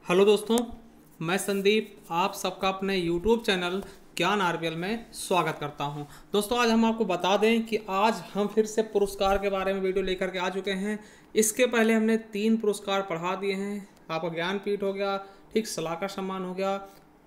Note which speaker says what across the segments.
Speaker 1: Hello दोस्तों, मैं संदीप आप सबका अपने YouTube चैनल ज्ञान आरबीएल में स्वागत करता हूं। दोस्तों, आज हम आपको बता दें कि आज हम फिर से पुरस्कार के बारे में वीडियो लेकर के आ चुके हैं। इसके पहले हमने 3 पुरस्कार पढ़ा दिए हैं। आपका ज्ञानपीठ हो गया, ठीक, सलाहकार सम्मान हो गया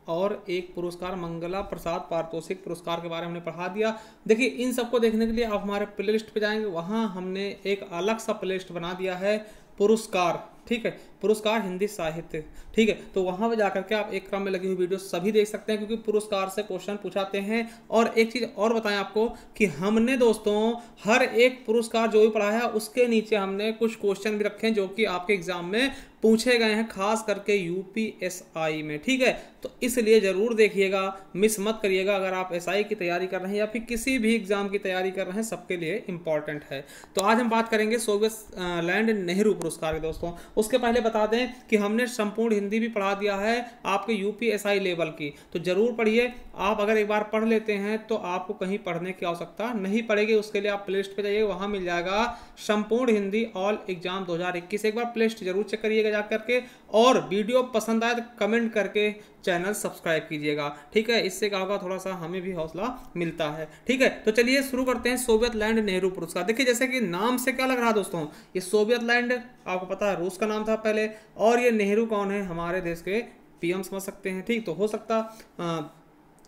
Speaker 1: और एक पुरस्कार मंगला प्रसाद पारितोषिक पुरस्कार के बारे में हमने पढ़ा दिया। देखिए, इन सबको देखने के लिए आप हमारे प्लेलिस्ट पे जाएंगे, वहाँ हमने एक अलग सा प्लेलिस्ट बना दिया है पुरस्कार, ठीक है, पुरस्कार हिंदी साहित्य, ठीक है। तो वहां पे जाकर के आप एक क्रम में लगी हुई वीडियो सभी देख सकते हैं, क्योंकि पुरस्कार से क्वेश्चन पूछाते हैं। और एक चीज और बताएं आपको कि हमने दोस्तों हर एक पुरस्कार जो भी पढ़ा है उसके नीचे हमने कुछ क्वेश्चन भी रखे हैं जो कि आपके एग्जाम में पूछे गए हैं, खास करके यूपीएसआई में, ठीक है। तो इसलिए जरूर देखिएगा, मिस मत करिएगा। अगर आप एसआई की तैयारी कर रहे हैं या फिर किसी भी एग्जाम की तैयारी कर रहे हैं, सबके लिए इंपॉर्टेंट है। तो आज हम बात करेंगे सोवियत लैंड नेहरू पुरस्कार के दोस्तों। उसके पहले बता दें कि हमने संपूर्ण हिंदी भी पढ़ा दिया है आपके यूपीएसआई लेवल की, तो जरूर पढ़िए। आप अगर एक बार पढ़ लेते हैं तो आपको कहीं पढ़ने की आवश्यकता नहीं पड़ेगी। उसके लिए आप प्लेलिस्ट पे जाइए, वहां मिल जाएगा संपूर्ण हिंदी ऑल एग्जाम 2021। एक बार प्लेलिस्ट जरूर चेक करिएगा जा करके, और वीडियो पसंद आए तो कमेंट करके चैनल सब्सक्राइब कीजिएगा, ठीक है। इससे क्या होगा, थोड़ा सा हमें भी हौसला मिलता है, ठीक है। तो चलिए शुरू करते हैं सोवियत लैंड नेहरू पुरस्कार। देखिए, जैसे कि नाम से क्या लग रहा है दोस्तों, ये सोवियत लैंड आपको पता है रूस का नाम था पहले, और ये नेहरू कौन है, हमारे देश के पीएम समझ सकते हैं, ठीक। तो हो सकता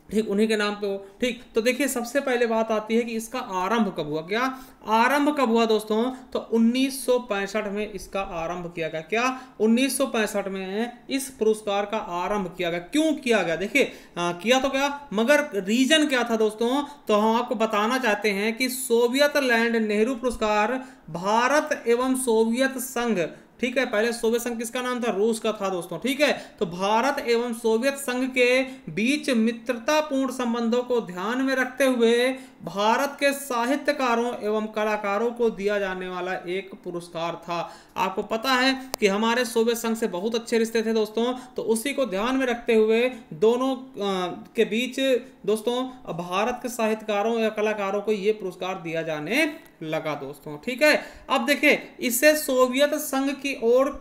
Speaker 1: ठीक उन्हीं के नाम पे हो, ठीक। तो देखिए, सबसे पहले बात आती है कि इसका आरंभ कब हुआ। क्या आरंभ कब हुआ दोस्तों, तो 1965 में इसका आरंभ किया गया। क्या 1965 में इस पुरस्कार का आरंभ किया गया। क्यों किया गया, देखिए किया तो क्या, मगर रीजन क्या था दोस्तों, तो हम आपको बताना चाहते हैं कि सोवियत लैंड नेहरू पुरस्कार भारत एवं सोवियत संघ, ठीक है, पहले सोवियत संघ किसका नाम था, रूस का था दोस्तों, ठीक है। तो भारत एवं सोवियत संघ के बीच मित्रतापूर्ण संबंधों को ध्यान में रखते हुए भारत के साहित्यकारों एवं कलाकारों को दिया जाने वाला एक पुरस्कार था। आपको पता है कि हमारे सोवियत संघ से बहुत अच्छे रिश्ते थे दोस्तों, तो उसी को ध्यान में रखते हुए दोनों के बीच दोस्तों भारत के साहित्यकारों या कलाकारों को यह पुरस्कार दिया जाने लगा दोस्तों, ठीक है। अब देखिए, इसे सोवियत संघ की ओर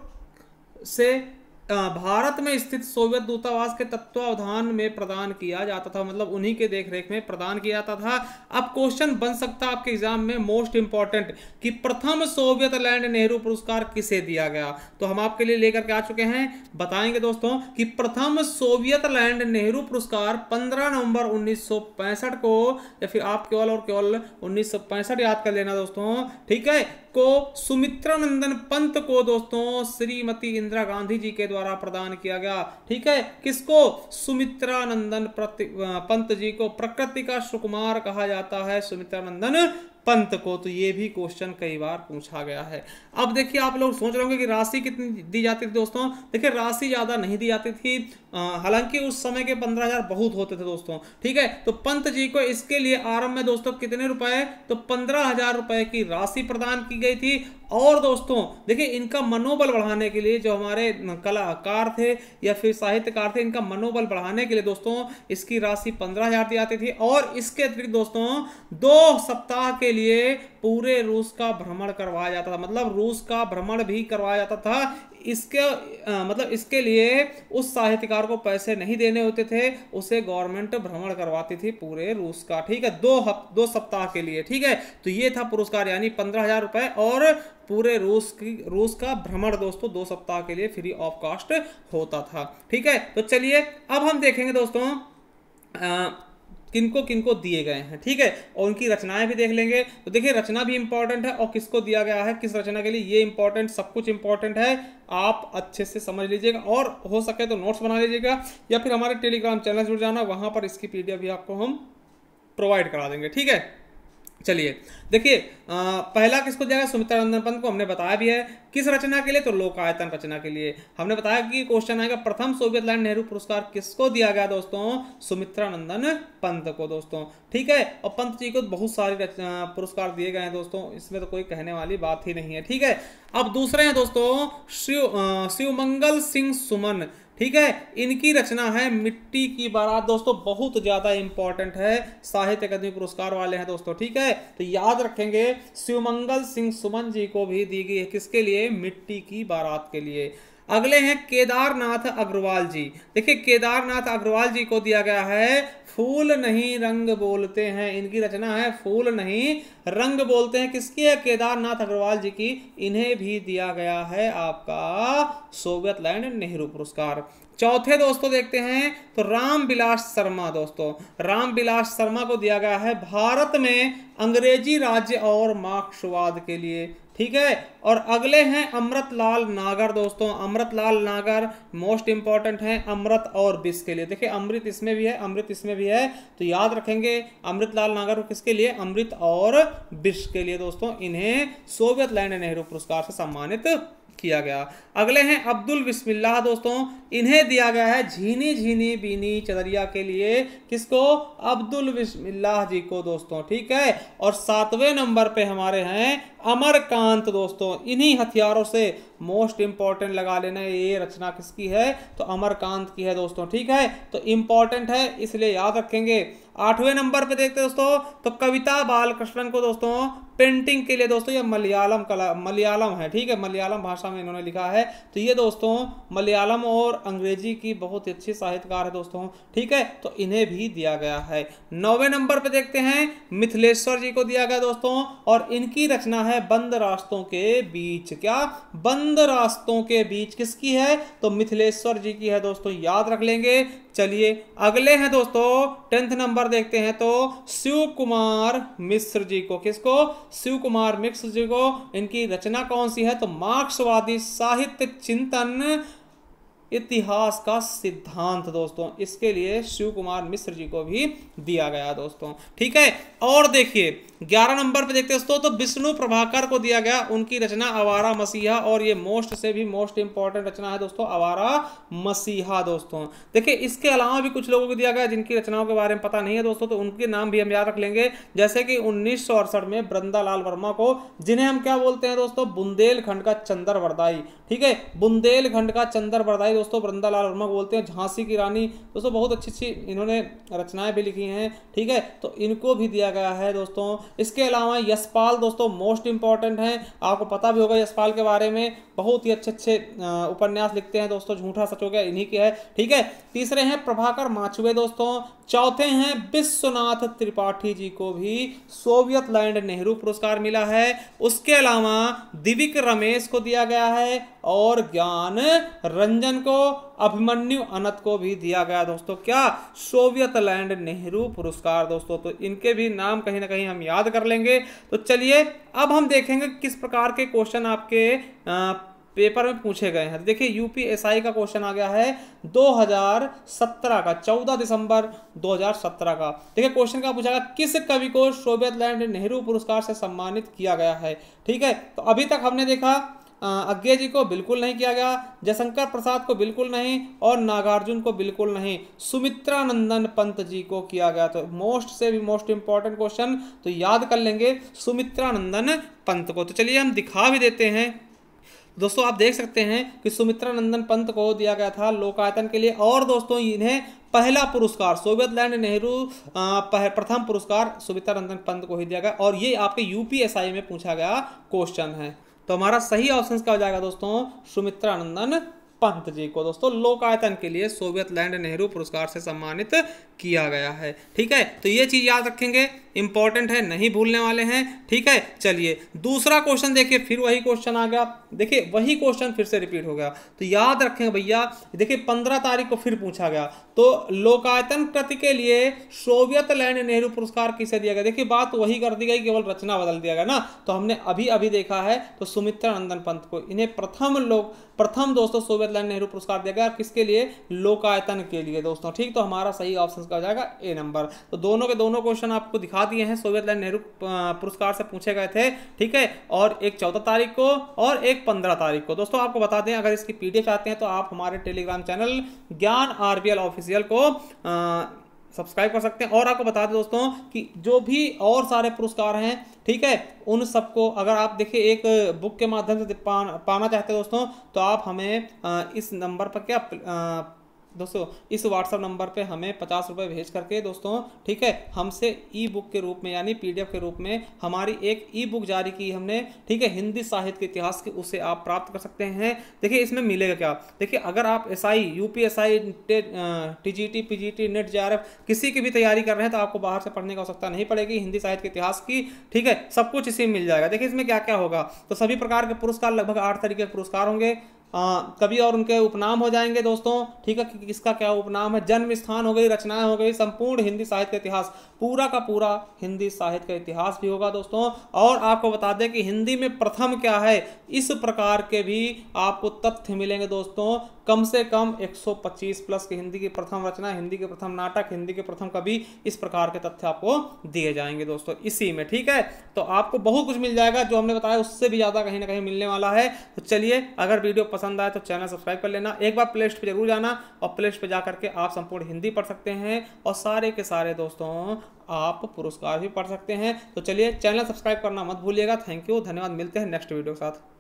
Speaker 1: से भारत में स्थित सोवियत दूतावास के तत्वावधान में प्रदान किया जाता था, मतलब उन्हीं के देखरेख में प्रदान किया जाता था। अब क्वेश्चन बन सकता है आपके एग्जाम में मोस्ट इंपॉर्टेंट कि प्रथम सोवियत लैंड नेहरू पुरस्कार किसे दिया गया। तो हम आपके लिए लेकर के आ चुके हैं, बताएंगे दोस्तों कि प्रथम सोवियत लैंड नेहरू पुरस्कार 15 नवंबर 1965 को, या फिर आप केवल 1965 याद कर लेना दोस्तों, ठीक है, को सुमित्रानंदन पंत को दोस्तों श्रीमती इंदिरा गांधी जी के द्वारा प्रदान किया गया, ठीक है। किसको, सुमित्रानंदन पंत जी को। प्रकृति का सुकुमार कहा जाता है सुमित्रानंदन पंत को। तो ये भी क्वेश्चन कई बार पूछा गया है। अब देखिए, आप लोग सोच रहे होंगे कि राशि कितनी दी जाती थी दोस्तों। देखिए, राशि ज्यादा नहीं दी जाती थी, हालांकि उस समय के 15,000 बहुत होते थे दोस्तों, ठीक है। तो पंत जी को इसके लिए आरंभ में दोस्तों कितने रुपए, तो 15,000 रुपए की राशि प्रदान की गई थी। और दोस्तों देखिए, इनका मनोबल बढ़ाने के लिए, जो हमारे कलाकार थे या फिर साहित्यकार थे, इनका मनोबल बढ़ाने के लिए दोस्तों इसकी राशि 15,000 दी जाती थी। और इसके अतिरिक्त दोस्तों 2 सप्ताह के लिए पूरे रूस का भ्रमण करवाया जाता था, मतलब रूस का भ्रमण भी करवाया जाता था। इसके मतलब इसके लिए उस साहित्यकार को पैसे नहीं देने होते थे, उसे गवर्नमेंट भ्रमण करवाती थी पूरे रूस का, ठीक है, 2 सप्ताह के लिए, ठीक है। तो ये था पुरस्कार, यानी 15,000 रुपए और पूरे रूस का भ्रमण दोस्तों 2 सप्ताह के लिए फ्री ऑफ कॉस्ट होता था, ठीक है। तो चलिए अब हम देखेंगे दोस्तों किनको किनको दिए गए हैं, ठीक है, और उनकी रचनाएं भी देख लेंगे। तो देखिए, रचना भी इंपॉर्टेंट है और किसको दिया गया है, किस रचना के लिए, ये इंपॉर्टेंट, सब कुछ इंपॉर्टेंट है। आप अच्छे से समझ लीजिएगा और हो सके तो नोट्स बना लीजिएगा, या फिर हमारे टेलीग्राम चैनल जुड़ जाना, वहां पर इसकी पीडीएफ भी आपको हम प्रोवाइड करा देंगे, ठीक है। चलिए देखिए, पहला किसको दिया गया, सुमित्रानंदन पंत को, हमने बताया भी है। किस रचना के लिए, तो लोकायतन रचना के लिए। हमने बताया कि क्वेश्चन आएगा प्रथम सोवियत लैंड नेहरू पुरस्कार किसको दिया गया दोस्तों, सुमित्रानंदन पंत को दोस्तों, ठीक है। और पंत जी को बहुत सारे पुरस्कार दिए गए हैं दोस्तों, इसमें तो कोई कहने वाली बात ही नहीं है, ठीक है। अब दूसरे हैं दोस्तों शिवमंगल सिंह सुमन, ठीक है, इनकी रचना है मिट्टी की बारात दोस्तों, बहुत ज्यादा इंपॉर्टेंट है, साहित्य अकादमी पुरस्कार वाले हैं दोस्तों, ठीक है। तो याद रखेंगे, शिवमंगल सिंह सुमन जी को भी दी गई है, किसके लिए, मिट्टी की बारात के लिए। अगले हैं केदारनाथ अग्रवाल जी। देखिए केदारनाथ अग्रवाल जी को दिया गया है फूल नहीं रंग बोलते हैं। इनकी रचना है फूल नहीं रंग बोलते हैं। किसकी है? केदारनाथ अग्रवाल जी की। इन्हें भी दिया गया है आपका सोवियत लैंड नेहरू पुरस्कार। चौथे दोस्तों देखते हैं तो रामविलास शर्मा। दोस्तों रामविलास शर्मा को दिया गया है भारत में अंग्रेजी राज्य और मार्क्सवाद के लिए। ठीक है। और अगले हैं अमृतलाल नागर। दोस्तों अमृतलाल नागर मोस्ट इंपॉर्टेंट हैं अमृत और विष के लिए। देखिए अमृत इसमें भी है, अमृत इसमें भी है, तो याद रखेंगे अमृतलाल नागर को किसके लिए? अमृत और विष के लिए। दोस्तों इन्हें सोवियत लैंड नेहरू पुरस्कार से सम्मानित किया गया। अगले हैं अब्दुल बिस्मिल्लाह। दोस्तों इन्हें दिया गया है झीनी झीनी बीनी चदरिया के लिए। किसको? अब्दुल बिस्मिल्लाह जी को। दोस्तों ठीक है। और 7वें नंबर पे हमारे हैं अमरकांत। दोस्तों इन्हीं हथियारों से मोस्ट इंपॉर्टेंट लगा लेना, ये रचना किसकी है? तो अमरकांत की है। दोस्तों ठीक है, तो इंपॉर्टेंट है इसलिए याद रखेंगे। 8वें नंबर पे देखते हैं दोस्तों तो कविता बालकृष्णन को। दोस्तों पेंटिंग के लिए। दोस्तों ये मलयालम कला, मलयालम है। ठीक है, मलयालम भाषा में इन्होंने लिखा है। तो ये दोस्तों मलयालम और अंग्रेजी की बहुत ही अच्छी साहित्यकार है। दोस्तों ठीक है, तो इन्हें भी दिया गया है। 9वें नंबर पे देखते हैं मिथिलेश्वर जी को दिया गया। दोस्तों और इनकी रचना है बंद रास्तों के बीच। क्या? बंद रास्तों के बीच किसकी है? तो मिथिलेश्वर जी की है। दोस्तों याद रख लेंगे। चलिए अगले हैं दोस्तों 10th नंबर देखते हैं तो शिव कुमार मिश्र जी को। किसको? शिव कुमार मिश्र जी को। इनकी रचना कौन सी है? तो मार्क्सवादी साहित्य चिंतन इतिहास का सिद्धांत। दोस्तों इसके लिए शिव कुमार मिश्र जी को भी दिया गया। दोस्तों ठीक है। और देखिए 11 नंबर पे देखते हैं दोस्तों तो विष्णु प्रभाकर को दिया गया। उनकी रचना आवारा मसीहा, और ये मोस्ट से भी मोस्ट इंपॉर्टेंट रचना है दोस्तों आवारा मसीहा। दोस्तों देखिए इसके अलावा भी कुछ लोगों को दिया गया जिनकी रचनाओं के बारे में पता नहीं है दोस्तों, तो उनके नाम भी हम याद रख लेंगे। जैसे कि 1968 में वृंदालाल वर्मा को, जिन्हें हम क्या बोलते हैं दोस्तों? बुंदेलखंड का चंद्रवरदाई। ठीक है, बुंदेलखंड का चंद्रवरदाई दोस्तों वृंदालाल वर्मा को बोलते हैं। झांसी की रानी दोस्तों बहुत अच्छी अच्छी इन्होंने रचनाएं भी लिखी हैं। ठीक है, तो इनको भी दिया गया है दोस्तों। इसके अलावा यशपाल दोस्तों मोस्ट इंपॉर्टेंट हैं, आपको पता भी होगा यशपाल के बारे में। बहुत ही अच्छे अच्छे उपन्यास लिखते हैं दोस्तों, झूठा सच हो गया इन्हीं के है। ठीक है, तीसरे हैं प्रभाकर माचुए दोस्तों। चौथे हैं विश्वनाथ त्रिपाठी जी को भी सोवियत लैंड नेहरू पुरस्कार मिला है। उसके अलावा दिविक रमेश को दिया गया है और ज्ञान रंजन को, अभिमन्यु अनंत को भी दिया गया दोस्तों। क्या? सोवियत लैंड नेहरू पुरस्कार। दोस्तों तो इनके भी नाम कहीं ना कहीं हम याद कर लेंगे। तो चलिए अब हम देखेंगे किस प्रकार के क्वेश्चन आपके पेपर में पूछे गए हैं। देखिए यूपीएसआई का क्वेश्चन आ गया है 2017 का, 14 दिसंबर 2017 का। देखिए क्वेश्चन क्या पूछा गया? किस कवि को सोवियत लैंड नेहरू पुरस्कार से सम्मानित किया गया है? ठीक है, तो अभी तक हमने देखा अज्ञे जी को बिल्कुल नहीं किया गया, जयशंकर प्रसाद को बिल्कुल नहीं, और नागार्जुन को बिल्कुल नहीं। सुमित्रानंदन पंत जी को किया गया। तो मोस्ट से भी मोस्ट इंपॉर्टेंट क्वेश्चन तो याद कर लेंगे सुमित्रानंदन पंत को। तो चलिए हम दिखा भी देते हैं दोस्तों। आप देख सकते हैं कि सुमित्रानंदन पंत को दिया गया था लोकायतन के लिए। और दोस्तों इन्हें पहला पुरस्कार सोवियत लैंड नेहरू प्रथम पुरस्कार सुमित्रानंदन पंत को ही दिया गया, और ये आपके यूपीएसआई में पूछा गया क्वेश्चन है। तो हमारा सही ऑप्शन क्या हो जाएगा दोस्तों? सुमित्रानंदन पंत जी को दोस्तों लोकायतन के लिए सोवियत लैंड नेहरू पुरस्कार से सम्मानित किया गया है। ठीक है, तो ये चीज याद रखेंगे, इंपॉर्टेंट है, नहीं भूलने वाले हैं। ठीक है, चलिए दूसरा क्वेश्चन देखिए, फिर वही क्वेश्चन आ गया। देखिए वही क्वेश्चन फिर से रिपीट हो गया, तो याद रखें भैया। देखिए 15 तारीख को फिर पूछा गया, तो लोकायतन कृति के लिए सोवियत लैंड नेहरू पुरस्कार किसे दिया गया? देखिए बात वही कर दी गई, केवल रचना बदल दिया गया ना। तो हमने अभी अभी देखा है तो सुमित्रानंदन पंत को, इन्हें प्रथम दोस्तों सोवियत लैंड नेहरू पुरस्कार दिया गया। किसके लिए? लोकायतन के लिए दोस्तों। ठीक, तो हमारा सही ऑप्शन का हो जाएगा ए नंबर। तो दोनों के दोनों क्वेश्चन आपको दिखा दिए हैं, सोवियत लैंड नेहरू पुरस्कार से पूछे गए थे। ठीक है, और एक 14 तारीख को और एक 15 तारीख को। दोस्तों आपको बता दें, अगर इसकी पीडीएफ चाहते हैं तो आप हमारे टेलीग्राम चैनल ज्ञान आरबीएल ऑफिशियल को सब्सक्राइब कर सकते हैं। और आपको बता दें दोस्तों कि जो भी और सारे पुरस्कार हैं, ठीक है, उन सबको अगर आप देखिए एक बुक के माध्यम से पाना चाहते हैं दोस्तों, तो आप हमें इस नंबर पर क्या दोस्तों इस व्हाट्सअप नंबर पे हमें 50 रुपये भेज करके दोस्तों, ठीक है, हमसे ई बुक के रूप में यानी PDF के रूप में हमारी एक ई बुक जारी की हमने, ठीक है, हिंदी साहित्य के इतिहास की, उसे आप प्राप्त कर सकते हैं। देखिए इसमें मिलेगा क्या, देखिए अगर आप SI UPSI TGT PGT net JRF किसी की भी तैयारी कर रहे हैं तो आपको बाहर से पढ़ने की आवश्यकता नहीं पड़ेगी हिंदी साहित्य के इतिहास की, ठीक है, सब कुछ इसी में मिल जाएगा। देखिए इसमें क्या क्या होगा, तो सभी प्रकार के पुरस्कार, लगभग 8 तरीके के पुरस्कार होंगे। कभी और उनके उपनाम हो जाएंगे दोस्तों, ठीक है, कि किसका क्या उपनाम है, जन्म स्थान हो गई, रचनाएं हो गई, संपूर्ण हिंदी साहित्य का इतिहास, पूरा का पूरा हिंदी साहित्य का इतिहास भी होगा दोस्तों। और आपको बता दें कि हिंदी में प्रथम क्या है, इस प्रकार के भी आपको तथ्य मिलेंगे दोस्तों। कम से कम 125 प्लस की हिंदी की प्रथम रचना, हिंदी के प्रथम नाटक, हिंदी के प्रथम कवि, इस प्रकार के तथ्य आपको दिए जाएंगे दोस्तों इसी में, ठीक है। तो आपको बहुत कुछ मिल जाएगा, जो हमने बताया उससे भी ज़्यादा कहीं ना कहीं मिलने वाला है। तो चलिए, अगर वीडियो पसंद आए तो चैनल सब्सक्राइब कर लेना, एक बार प्ले लिस्ट पर जरूर जाना, और प्ले लिस्ट पर जा करके आप संपूर्ण हिंदी पढ़ सकते हैं, और सारे के सारे दोस्तों आप पुरस्कार भी पढ़ सकते हैं। तो चलिए, चैनल सब्सक्राइब करना मत भूलिएगा। थैंक यू, धन्यवाद, मिलते हैं नेक्स्ट वीडियो के साथ।